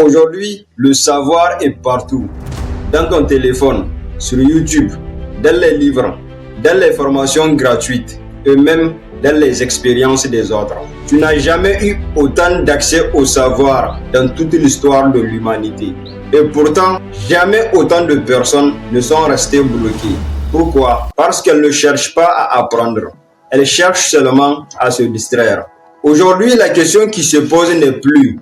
Aujourd'hui, le savoir est partout. Dans ton téléphone, sur YouTube, dans les livres, dans les formations gratuites et même dans les expériences des autres. Tu n'as jamais eu autant d'accès au savoir dans toute l'histoire de l'humanité. Et pourtant, jamais autant de personnes ne sont restées bloquées. Pourquoi? Parce qu'elles ne cherchent pas à apprendre. Elles cherchent seulement à se distraire. Aujourd'hui, la question qui se pose n'est plus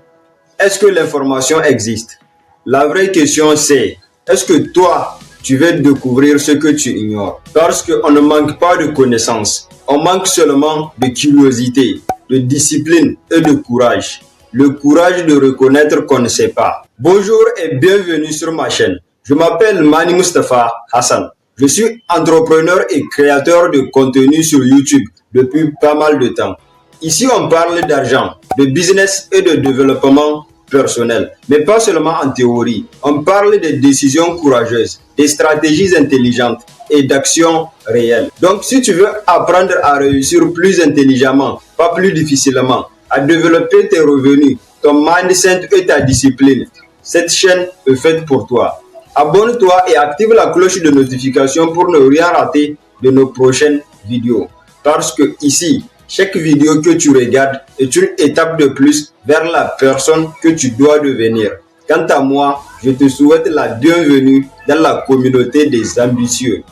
« Est-ce que l'information existe ?» La vraie question c'est « Est-ce que toi, tu veux découvrir ce que tu ignores ?» Parce qu'on ne manque pas de connaissances. On manque seulement de curiosité, de discipline et de courage. Le courage de reconnaître qu'on ne sait pas. Bonjour et bienvenue sur ma chaîne. Je m'appelle Mani Mustafa Hassan. Je suis entrepreneur et créateur de contenu sur YouTube depuis pas mal de temps. Ici, on parle d'argent, de business et de développement personnel, mais pas seulement en théorie. On parle de décisions courageuses, des stratégies intelligentes et d'actions réelles. Donc, si tu veux apprendre à réussir plus intelligemment, pas plus difficilement, à développer tes revenus, ton mindset et ta discipline, cette chaîne est faite pour toi. Abonne-toi et active la cloche de notification pour ne rien rater de nos prochaines vidéos. Parce que ici, chaque vidéo que tu regardes est une étape de plus vers la personne que tu dois devenir. Quant à moi, je te souhaite la bienvenue dans la communauté des ambitieux.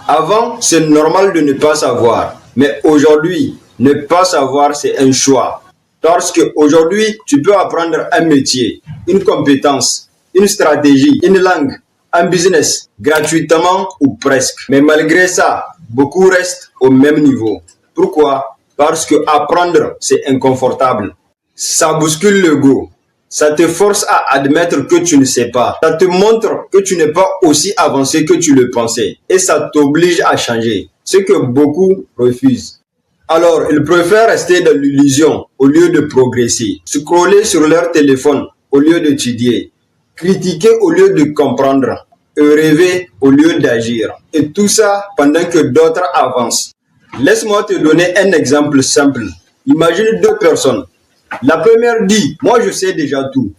Avant, c'est normal de ne pas savoir. Mais aujourd'hui, ne pas savoir, c'est un choix. Parce qu'aujourd'hui, tu peux apprendre un métier, une compétence, une stratégie, une langue, un business, gratuitement ou presque. Mais malgré ça, beaucoup restent au même niveau. Pourquoi? Parce que apprendre, c'est inconfortable. Ça bouscule l'ego. Ça te force à admettre que tu ne sais pas. Ça te montre que tu n'es pas aussi avancé que tu le pensais. Et ça t'oblige à changer. Ce que beaucoup refusent. Alors, ils préfèrent rester dans l'illusion au lieu de progresser. Scroller sur leur téléphone au lieu d'étudier. Critiquer au lieu de comprendre. Et rêver au lieu d'agir. Et tout ça pendant que d'autres avancent. Laisse-moi te donner un exemple simple. Imagine deux personnes. La première dit, moi je sais déjà tout.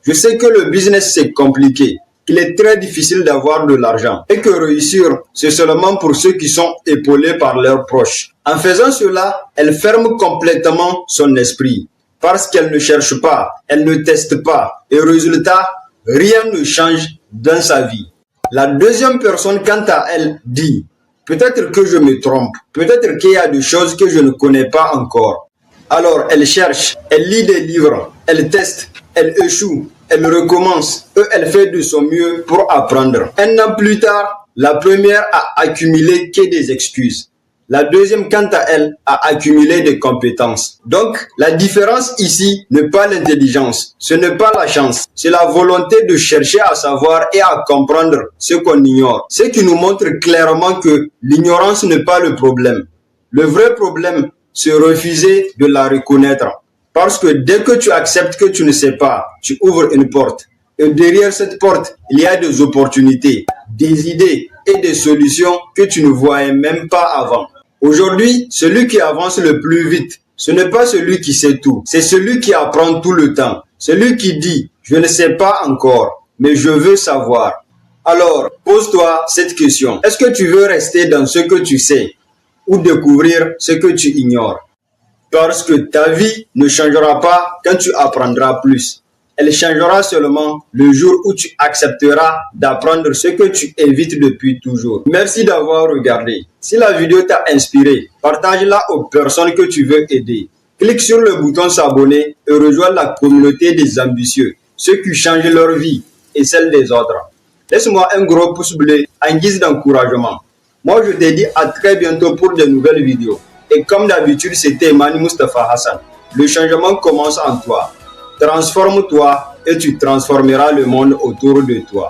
Je sais que le business c'est compliqué, qu'il est très difficile d'avoir de l'argent et que réussir c'est seulement pour ceux qui sont épaulés par leurs proches. En faisant cela, elle ferme complètement son esprit parce qu'elle ne cherche pas, elle ne teste pas et résultat, rien ne change dans sa vie. La deuxième personne quant à elle dit, peut-être que je me trompe, peut-être qu'il y a des choses que je ne connais pas encore. Alors, elle cherche, elle lit des livres, elle teste, elle échoue, elle recommence et elle fait de son mieux pour apprendre. Un an plus tard, la première a accumulé que des excuses. La deuxième, quant à elle, a accumulé des compétences. Donc, la différence ici n'est pas l'intelligence, ce n'est pas la chance, c'est la volonté de chercher à savoir et à comprendre ce qu'on ignore. Ce qui nous montre clairement que l'ignorance n'est pas le problème. Le vrai problème, c'est refuser de la reconnaître. Parce que dès que tu acceptes que tu ne sais pas, tu ouvres une porte. Et derrière cette porte, il y a des opportunités, des idées et des solutions que tu ne voyais même pas avant. Aujourd'hui, celui qui avance le plus vite, ce n'est pas celui qui sait tout, c'est celui qui apprend tout le temps. Celui qui dit, je ne sais pas encore, mais je veux savoir. Alors, pose-toi cette question. Est-ce que tu veux rester dans ce que tu sais ou découvrir ce que tu ignores? Parce que ta vie ne changera pas quand tu apprendras plus. Elle changera seulement le jour où tu accepteras d'apprendre ce que tu évites depuis toujours. Merci d'avoir regardé. Si la vidéo t'a inspiré, partage-la aux personnes que tu veux aider. Clique sur le bouton s'abonner et rejoins la communauté des ambitieux, ceux qui changent leur vie et celle des autres. Laisse-moi un gros pouce bleu en guise d'encouragement. Moi, je te dis à très bientôt pour de nouvelles vidéos. Et comme d'habitude, c'était Mani Mustafa Hassan. Le changement commence en toi. Transforme-toi et tu transformeras le monde autour de toi.